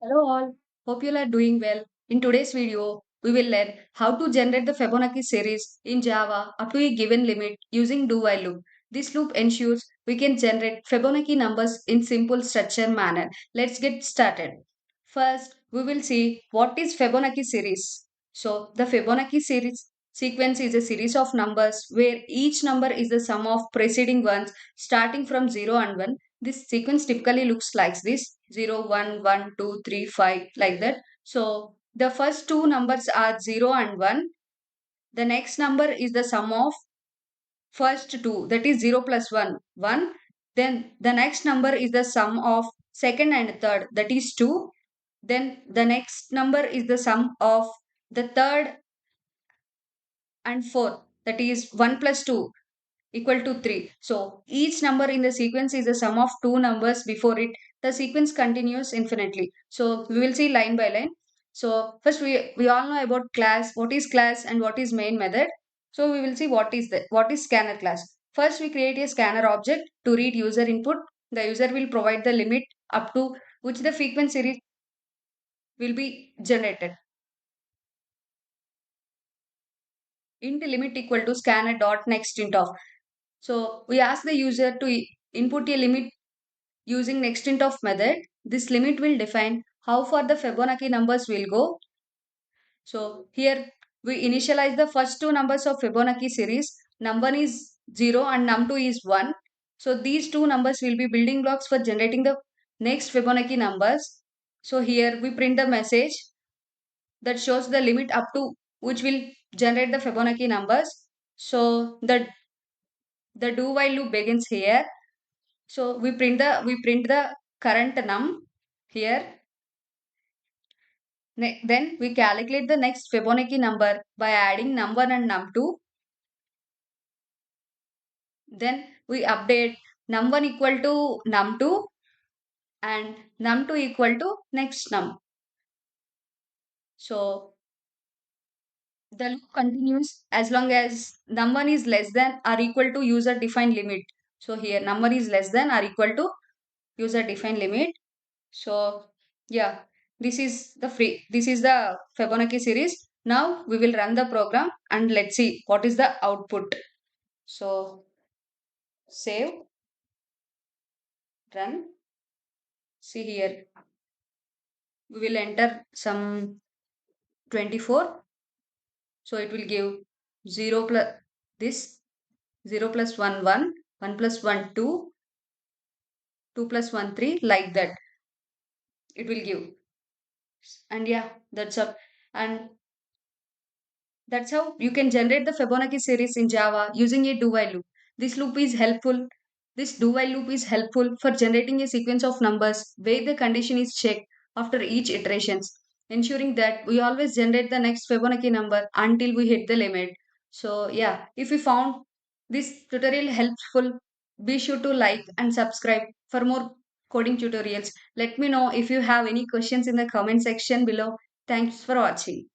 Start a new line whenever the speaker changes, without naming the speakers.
Hello all, hope you are doing well. In today's video, we will learn how to generate the Fibonacci series in Java up to a given limit using do while loop. This loop ensures we can generate Fibonacci numbers in simple structured manner. Let's get started. First, we will see what is Fibonacci series. So, the Fibonacci series sequence is a series of numbers where each number is the sum of preceding ones starting from 0 and 1. This sequence typically looks like this: 0, 1, 1, 2, 3, 5, like that. So the first two numbers are 0 and 1. The next number is the sum of first two, that is 0 plus 1, 1. Then the next number is the sum of second and third, that is 2. Then the next number is the sum of the third and fourth, that is 1 plus 2 equal to 3. So each number in the sequence is the sum of two numbers before it. The sequence continues infinitely. So we will see line by line. So first we all know about class, what is class and what is main method. So we will see what is scanner class. First we create a scanner object to read user input. The user will provide the limit up to which the frequency series will be generated. Int limit equal to scanner dot next int of. So we ask the user to input a limit using nextInt of method. This limit will define how far the Fibonacci numbers will go. So here we initialize the first two numbers of Fibonacci series. Num1 is 0 and num2 is 1. So these two numbers will be building blocks for generating the next Fibonacci numbers. So here we print the message that shows the limit up to which will generate the Fibonacci numbers. So the do while loop begins here. So we print the current num here. Then we calculate the next Fibonacci number by adding num1 and num2. Then we update num1 equal to num2 and num2 equal to next num. So the loop continues as long as num1 is less than or equal to user defined limit. So here num1 is less than or equal to user defined limit. So yeah, this is the Fibonacci series. Now we will run the program and let's see what is the output. So save, run. See here, we will enter some 24. So it will give 0 plus this 0 plus 1 1, 1 plus 1 2, 2 plus 1 3, like that it will give. And yeah, that's up. And that's how you can generate the Fibonacci series in Java using a do while loop. This loop is helpful. This do while loop is helpful for generating a sequence of numbers where the condition is checked after each iterations, ensuring that we always generate the next Fibonacci number until we hit the limit. So yeah, if you found this tutorial helpful, be sure to like and subscribe for more coding tutorials. Let me know if you have any questions in the comment section below. Thanks for watching.